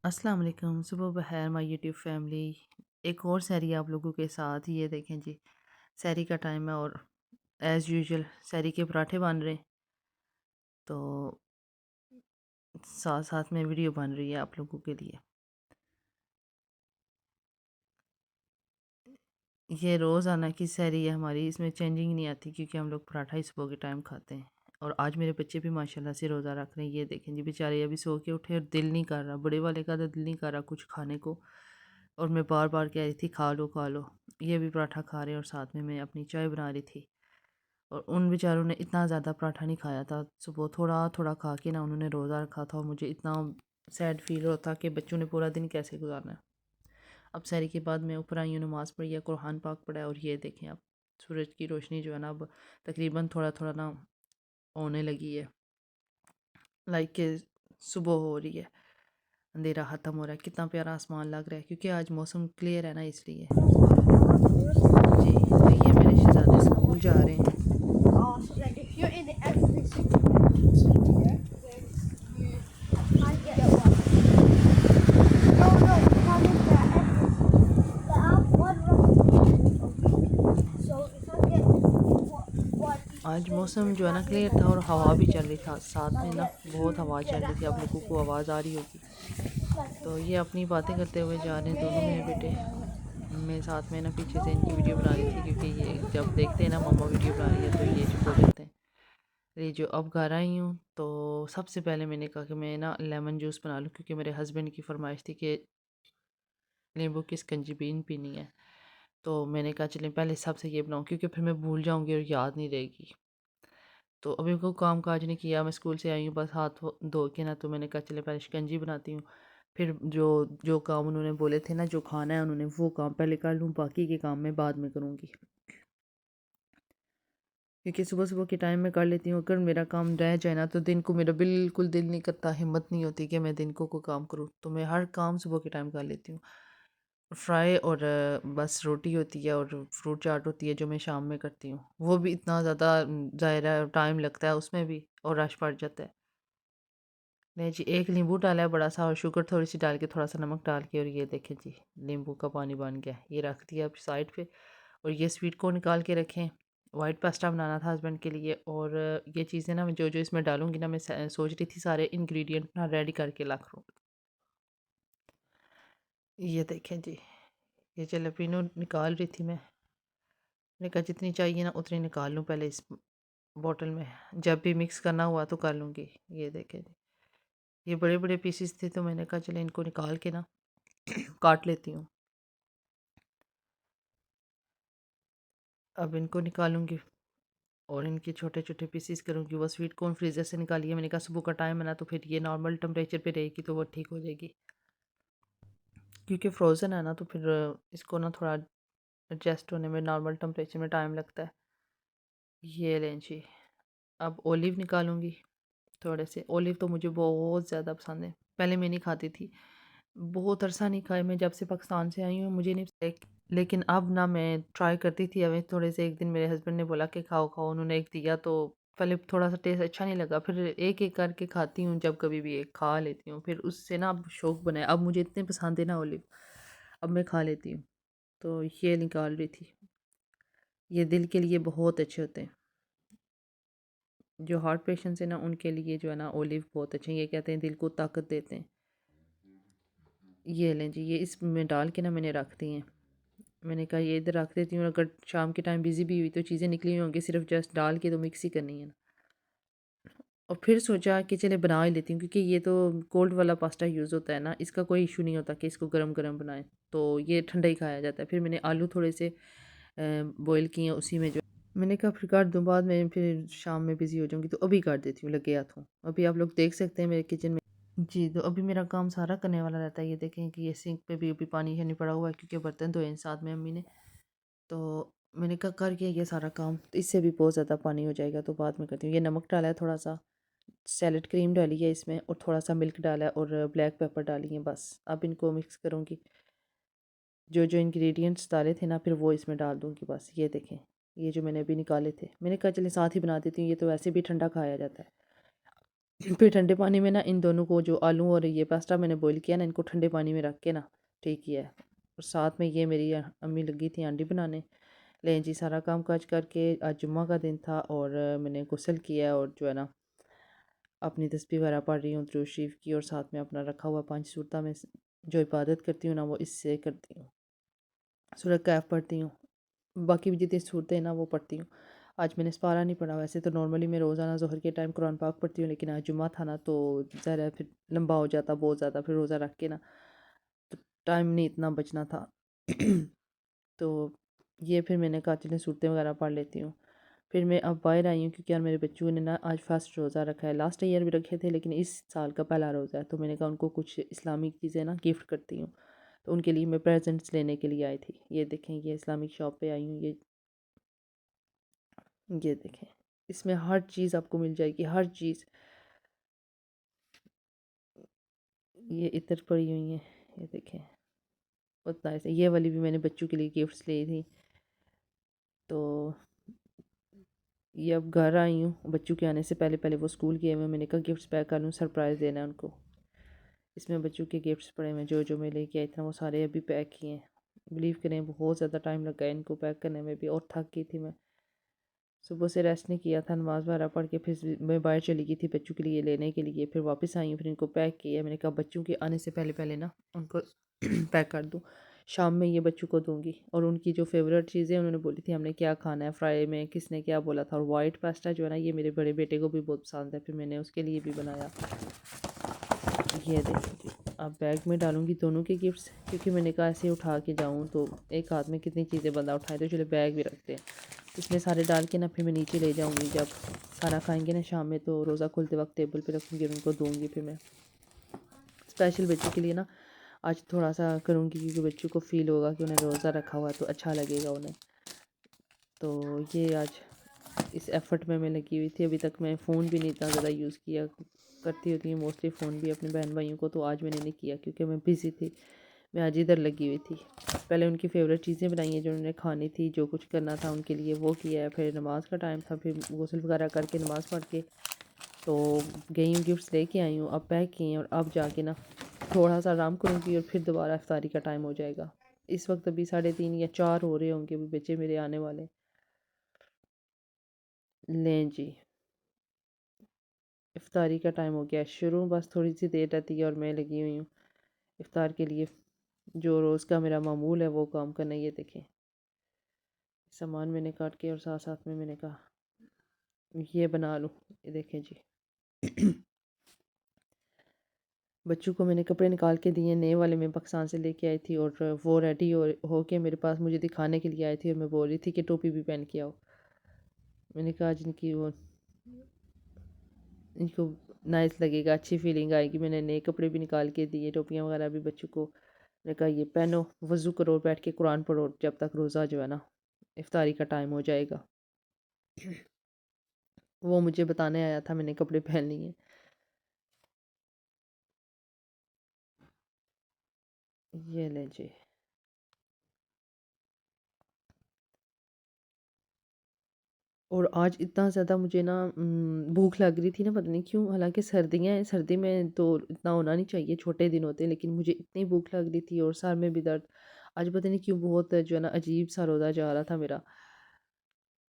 अस्सलाम वालेकुम, सुबह बखैर माय यूट्यूब फैमिली। एक और सहरी आप लोगों के साथ। ये देखें जी, सहरी का टाइम है और एज़ यूजुअल सहरी के पराठे बन रहे हैं। तो साथ साथ में वीडियो बन रही है आप लोगों के लिए। ये रोज़ाना की सहरी है हमारी, इसमें चेंजिंग नहीं आती क्योंकि हम लोग पराठा ही सुबह के टाइम खाते हैं। और आज मेरे बच्चे भी माशाल्लाह से रोज़ा रख रहे हैं। ये देखें जी, बेचारे अभी सो के उठे और दिल नहीं कर रहा, बड़े वाले का तो दिल नहीं कर रहा कुछ खाने को। और मैं बार बार कह रही थी खा लो खा लो। ये भी पराठा खा रहे हैं और साथ में मैं अपनी चाय बना रही थी। और उन बेचारों ने इतना ज़्यादा पराठा नहीं खाया था सुबह, थोड़ा थोड़ा खा के ना उन्होंने रोज़ा रखा था। और मुझे इतना सैड फील होता कि बच्चों ने पूरा दिन कैसे गुजारना है। अब सहरी के बाद मैं ऊपर आई हूँ, नमाज़ पढ़ी है, कुरान पाक पढ़ा है। और ये देखें आप, सूरज की रोशनी जो है ना अब तकरीबन थोड़ा थोड़ा ना होने लगी है, लाइक के सुबह हो रही है, अंधेरा ख़त्म हो रहा है। कितना प्यारा आसमान लग रहा है क्योंकि आज मौसम क्लियर है ना, इसलिए। जी, तो ये मेरे शहजादे स्कूल जा रहे हैं। Oh, so like if you're in every single speaker, then you might get one. No, no, not in there every. But I have one wrong a week. So if I get one each आज day, मौसम then जो है ना that means clear I था और get हवा भी five चल रही था days. साथ में I'll ना, get बहुत हवा get चल रही that थी। आप लोगों first को day. आवाज़ आ रही होगी। तो Like, ये अपनी बातें करते हुए जा रहे हैं दोनों मेरे बेटे। yeah. मैं साथ में ना पीछे से इनकी वीडियो No, बना रही you थी have क्योंकि to ये watch जब the देखते हैं ना मम्मा वीडियो बना रही है तो ये चुप हो जाते हैं। ये जो अब घर आई हूँ तो सबसे पहले मैंने कहा कि मैं ना लेमन जूस बना लूँ क्योंकि मेरे हस्बैंड की फरमाइश थी कि नींबू की स्कंजी बीन पीनी है। तो मैंने कहा चलें पहले सबसे ये बनाऊँ क्योंकि फिर मैं भूल जाऊँगी और याद नहीं रहेगी। तो अभी कोई काम काज नहीं किया, मैं स्कूल से आई हूँ बस हाथ धो के ना, तो मैंने कहा चले पहले शिकंजी बनाती हूँ। फिर जो जो काम उन्होंने बोले थे ना, जो खाना है उन्होंने, वो काम पहले कर लूँ, बाकी के काम मैं बाद में करूँगी। क्योंकि सुबह सुबह के टाइम में कर लेती हूँ, अगर मेरा काम रह जाए ना तो दिन को मेरा बिल्कुल दिल नहीं करता, हिम्मत नहीं होती कि मैं दिन को कोई काम करूँ। तो मैं हर काम सुबह के टाइम कर लेती हूँ। फ्राई और बस रोटी होती है और फ्रूट चाट होती है जो मैं शाम में करती हूँ। वो भी इतना ज़्यादा ज़ाहिर है टाइम लगता है उसमें भी और रश पड़ जाता है। नहीं जी, एक नींबू डाला है बड़ा सा और शुगर थोड़ी सी डाल के, थोड़ा सा नमक डाल के, और ये देखें जी, नींबू का पानी बन गया। ये रख दिया अब साइड पे। और ये स्वीट को निकाल के रखें। वाइट पास्ता बनाना था हस्बैंड के लिए। और ये चीज़ें ना मैं जो जो इसमें डालूंगी ना, मैं सोच रही थी सारे इंग्रेडिएंट ना रेडी करके रख लूँ। ये देखें जी, ये जलेबिनो निकाल रही थी मैं। मैंने कहा जितनी चाहिए ना उतनी निकाल लूँ पहले इस बोतल में, जब भी मिक्स करना हुआ तो कर लूँगी। ये देखें जी, ये बड़े बड़े पीसीस थे तो मैंने कहा चले इनको निकाल के ना काट लेती हूँ। अब इनको निकालूंगी और इनके छोटे छोटे पीसीस करूँगी। वो स्वीट कॉर्न फ्रीज़र से निकालिए, मैंने कहा सुबह का टाइम है ना, तो फिर ये नॉर्मल टेम्परेचर पे रहेगी तो वो ठीक हो जाएगी। क्योंकि फ्रोज़न है ना तो फिर इसको ना थोड़ा एडजस्ट होने में नॉर्मल टेम्परेचर में टाइम लगता है। ये लें जी, अब ओलिव निकालूंगी। थोड़े से ओलिव तो मुझे बहुत ज़्यादा पसंद है। पहले मैं नहीं खाती थी, बहुत अरसा नहीं खाए मैं जब से पाकिस्तान से आई हूँ, मुझे नहीं लेकिन अब ना मैं ट्राई करती थी। अभी थोड़े से एक दिन मेरे हस्बैंड ने बोला कि खाओ खाओ, उन्होंने एक दिया तो पहले थोड़ा सा टेस्ट अच्छा नहीं लगा, फिर एक एक करके खाती हूँ, जब कभी भी एक खा लेती हूँ, फिर उससे ना अब शौक बनाया। अब मुझे इतने पसंद है ना ओलिव, अब मैं खा लेती हूँ। तो ये निकाल रही थी। ये दिल के लिए बहुत अच्छे होते हैं। जो हार्ट पेशेंट्स है ना उनके लिए जो है ना ओलिव बहुत अच्छे हैं। ये कहते हैं दिल को ताकत देते हैं। ये लें जी, ये इसमें डाल के ना मैंने रख दी हैं। मैंने कहा ये इधर रख देती हूँ, अगर शाम के टाइम बिज़ी भी हुई तो चीज़ें निकली हुई होंगी, सिर्फ जस्ट डाल के तो मिक्स ही करनी है ना। और फिर सोचा कि चले बना ही लेती हूँ क्योंकि ये तो कोल्ड वाला पास्ता यूज़ होता है ना, इसका कोई इशू नहीं होता कि इसको गरम गरम बनाएं, तो ये ठंडा ही खाया जाता है। फिर मैंने आलू थोड़े से बॉईल किए उसी में, जो मैंने कहा फिर कर दूँ बाद में, फिर शाम में बिज़ी हो जाऊँगी तो अभी कर देती हूँ लगे हाथों। अभी आप लोग देख सकते हैं मेरे किचन में जी, तो अभी मेरा काम सारा करने वाला रहता है। ये देखें कि ये सिंक पे भी अभी पानी है नहीं पड़ा हुआ है क्योंकि बर्तन धोए हैं साथ में अम्मी ने। तो मैंने कहा करके ये सारा काम, तो इससे भी बहुत ज़्यादा पानी हो जाएगा तो बाद में करती हूँ। ये नमक डाला है थोड़ा सा, सैलेड क्रीम डाली है इसमें, और थोड़ा सा मिल्क डाला है और ब्लैक पेपर डाली है बस। अब इनको मिक्स करूँगी, जो जो इंग्रेडिएंट्स डाले थे ना फिर वो इसमें डाल दूँगी बस। ये देखें, ये जो मैंने अभी निकाले थे, मैंने कहा चले साथ ही बना देती हूँ, ये तो वैसे भी ठंडा खाया जाता है। फिर ठंडे पानी में ना इन दोनों को, जो आलू और ये पास्ता मैंने बॉईल किया ना, इनको ठंडे पानी में रख के ना ठीक किया है। और साथ में ये मेरी अम्मी लगी थी अंडी बनाने। लें जी, सारा काम काज करके, आज जुम्मा का दिन था और मैंने गुस्ल किया और जो है ना अपनी तस्बीह वगैरह पढ़ रही हूँ दुरूद शरीफ की, और साथ में अपना रखा हुआ 5 सूरत में जो इबादत करती हूँ ना वो इससे करती हूँ। सूरह कहफ पढ़ती हूँ, बाकी भी जितनी सूरतें हैं ना वो पढ़ती हूँ। आज मैंने इस्पारा नहीं पढ़ा। वैसे तो नॉर्मली मैं रोज़ाना ज़ोहर के टाइम कुरान पाक पढ़ती हूँ, लेकिन आज जुम्मा था ना तो ज़रा फिर लंबा हो जाता बहुत ज़्यादा, फिर रोज़ा रख के ना तो टाइम नहीं इतना बचना था। तो ये फिर मैंने कहा चलें सूरतें वगैरह पढ़ लेती हूँ। फिर मैं अब बाहर आई हूँ क्योंकि यार मेरे बच्चों ने ना आज फर्स्ट रोज़ा रखा है। लास्ट ईयर भी रखे थे लेकिन इस साल का पहला रोज़ा है, तो मैंने कहा उनको कुछ इस्लामिक चीज़ें ना गिफ्ट करती हूँ। तो उनके लिए मैं प्रेजेंट्स लेने के लिए आई थी। ये देखें, ये इस्लामिक शॉप पे आई हूँ। ये देखें, इसमें हर चीज़ आपको मिल जाएगी, हर चीज़। ये इतर पड़ी हुई है, ये देखें। उतना ऐसे, ये वाली भी मैंने बच्चों के लिए गिफ्ट्स ली थी। तो ये अब घर आई हूँ, बच्चों के आने से पहले पहले वो स्कूल गए हुए, मैंने कहा गिफ्ट्स पैक कर लूँ, सरप्राइज़ देना है उनको। इसमें बच्चों के गिफ्ट्स पड़े हुए जो जो मैं लेके आई थी वो सारे अभी पैक किए हैं। बिलीव करें बहुत ज़्यादा टाइम लगा है इनको पैक करने में भी, और थक गई थी मैं। सुबह से रेस्ट नहीं किया था, नमाज़ वगैरह पढ़ के फिर मैं बाहर चली गई थी बच्चों के लिए लेने के लिए। फिर वापस आई हूँ, फिर इनको पैक किया। मैंने कहा बच्चों के आने से पहले पहले ना उनको पैक कर दूँ, शाम में ये बच्चों को दूँगी। और उनकी जो फेवरेट चीज़ें उन्होंने बोली थी हमने क्या खाना है फ्राई में, किसने क्या बोला था। और वाइट पास्ता जो है ना ये मेरे बड़े बेटे को भी बहुत पसंद है, फिर मैंने उसके लिए भी बनाया। ये देखिए जी, अब बैग में डालूँगी दोनों के गिफ्ट्स, क्योंकि मैंने कहा ऐसे उठा के जाऊँ तो एक हाथ में कितनी चीज़ें बंदा उठाए, तो चलो बैग भी रखते हैं। इसमें सारे डाल के ना फिर मैं नीचे ले जाऊँगी, जब खाना खाएंगे ना शाम में तो रोज़ा खुलते वक्त टेबल पे रखूँगी और उनको दूँगी। फिर मैं स्पेशल बच्चों के लिए ना आज थोड़ा सा करूँगी, क्योंकि बच्चों को फ़ील होगा कि उन्हें रोज़ा रखा हुआ है तो अच्छा लगेगा उन्हें। तो ये आज इस एफ़र्ट में मैं लगी हुई थी। अभी तक मैं फ़ोन भी नहीं इतना ज़्यादा यूज़ किया, करती होती हूँ मोस्टली फ़ोन भी अपने बहन भाइयों को, तो आज मैंने नहीं किया क्योंकि मैं बिज़ी थी। मैं आज इधर लगी हुई थी। पहले उनकी फ़ेवरेट चीज़ें बनाई हैं जो उन्होंने खानी थी, जो कुछ करना था उनके लिए वो किया है। फिर नमाज़ का टाइम था, फिर गुस्ल वगैरह करके नमाज़ पढ़ के तो गई हूँ, गिफ्ट्स लेके आई हूँ, अब पैक किए हैं। और अब जाके ना थोड़ा सा आराम करूँगी और फिर दोबारा इफ्तारी का टाइम हो जाएगा। इस वक्त अभी 3:30 या 4 हो रहे होंगे, अभी बच्चे मेरे आने वाले। लें जी, इफ्तारी का टाइम हो गया शुरू, बस थोड़ी सी देर रहती है और मैं लगी हुई हूँ इफ्तार के लिए। जो रोज़ का मेरा मामूल है वो काम करना। ये देखें, सामान मैंने काट के और साथ साथ में मैंने कहा ये बना लूँ। ये देखें जी, बच्चों को मैंने कपड़े निकाल के दिए नए वाले, मैं पाकिस्तान से लेके आई थी, और वो रेडी हो के मेरे पास मुझे दिखाने के लिए आई थी, और मैं बोल रही थी कि टोपी भी पहन के आओ। मैंने कहा जिनकी वो इनको नाइस लगेगा, अच्छी फीलिंग आएगी। मैंने नए कपड़े भी निकाल के दिए, टोपियाँ वगैरह भी बच्चों को। मैंने कहा ये पहनो, वज़ू करो, बैठ के कुरान पढ़ो जब तक रोज़ा जो है ना इफ्तारी का टाइम हो जाएगा। वो मुझे बताने आया था मैंने कपड़े पहन लिए। ये ले जी, और आज इतना ज़्यादा मुझे ना भूख लग रही थी ना, पता नहीं क्यों। हालांकि सर्दियाँ हैं, सर्दी में तो इतना होना नहीं चाहिए, छोटे दिन होते हैं, लेकिन मुझे इतनी भूख लग रही थी और सर में भी दर्द। आज पता नहीं क्यों बहुत जो है ना अजीब सा रोज़ा जा रहा था मेरा,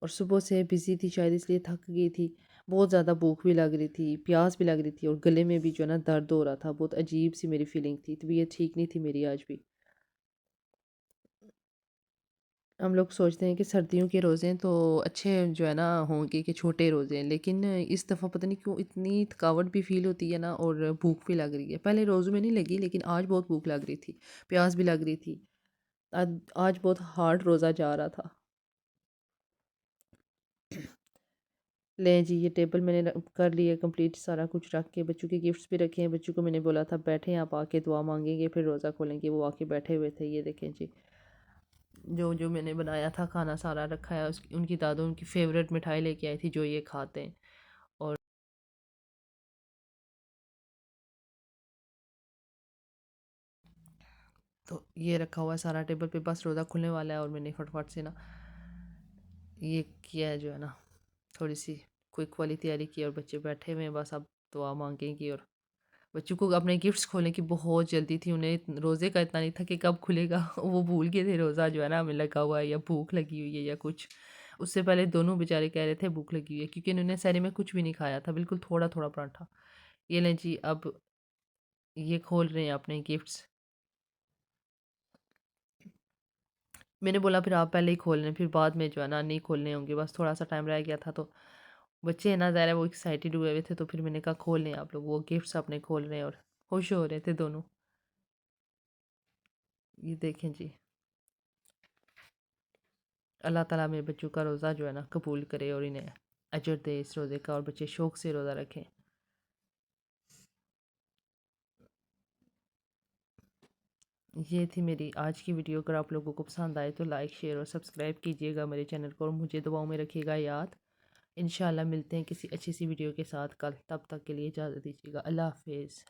और सुबह से बिज़ी थी शायद इसलिए थक गई थी। बहुत ज़्यादा भूख भी लग रही थी, प्यास भी लग रही थी, और गले में भी जो है ना दर्द हो रहा था। बहुत अजीब सी मेरी फीलिंग थी, तबीयत ठीक नहीं थी मेरी आज भी। हम लोग सोचते हैं कि सर्दियों के रोज़े तो अच्छे जो है ना होंगे, कि छोटे रोज़े हैं, लेकिन इस दफ़ा पता नहीं क्यों इतनी थकावट भी फ़ील होती है ना, और भूख भी लग रही है। पहले रोज़ों में नहीं लगी, लेकिन आज बहुत भूख लग रही थी, प्यास भी लग रही थी। आज बहुत हार्ड रोज़ा जा रहा था। लें जी, ये टेबल मैंने कर लिया कंप्लीट, सारा कुछ रख के बच्चों के गिफ्ट्स भी रखे हैं। बच्चों को मैंने बोला था बैठे आप आके दुआ मांगेंगे फिर रोज़ा खोलेंगे, वो आके बैठे हुए थे। ये देखें जी, जो जो मैंने बनाया था खाना सारा रखा है। उसकी उनकी दादू उनकी फेवरेट मिठाई लेके आई थी जो ये खाते हैं। और तो ये रखा हुआ है सारा टेबल पे, बस रोज़ा खुलने वाला है और मैंने फटफट से ना ये किया है जो है ना, थोड़ी सी क्विक वाली तैयारी की, और बच्चे बैठे हुए हैं बस। अब दुआ मांगेंगी। और बच्चों को अपने गिफ्ट्स खोलने की बहुत जल्दी थी, उन्हें रोज़े का इतना नहीं था कि कब खुलेगा वो भूल गए थे रोज़ा जो है ना हमें लगा हुआ है या भूख लगी हुई है या कुछ। उससे पहले दोनों बेचारे कह रहे थे भूख लगी हुई है, क्योंकि इन्होंने सहरी में कुछ भी नहीं खाया था, बिल्कुल थोड़ा थोड़ा पराठा। ये लें जी, अब ये खोल रहे हैं अपने गिफ्ट्स। मैंने बोला फिर आप पहले ही खोल लें, फिर बाद में जो है ना नहीं खोलने होंगे, बस थोड़ा सा टाइम रह गया था। तो बच्चे है ना ज़ाहिर है वो एक्साइटेड हुए हुए थे, तो फिर मैंने कहा खोल लें आप लोग। वो गिफ्ट्स अपने खोल रहे हैं और खुश हो रहे थे दोनों। ये देखें जी, अल्लाह ताला मेरे बच्चों का रोज़ा जो है ना कबूल करे और इन्हें अजर दे इस रोज़े का, और बच्चे शौक़ से रोज़ा रखें। ये थी मेरी आज की वीडियो। अगर आप लोगों को पसंद आए तो लाइक शेयर और सब्सक्राइब कीजिएगा मेरे चैनल को, और मुझे दुआओं में रखिएगा याद। इंशाल्लाह मिलते हैं किसी अच्छी सी वीडियो के साथ कल, तब तक के लिए इजाज़त दीजिएगा। अल्लाह हाफिज़।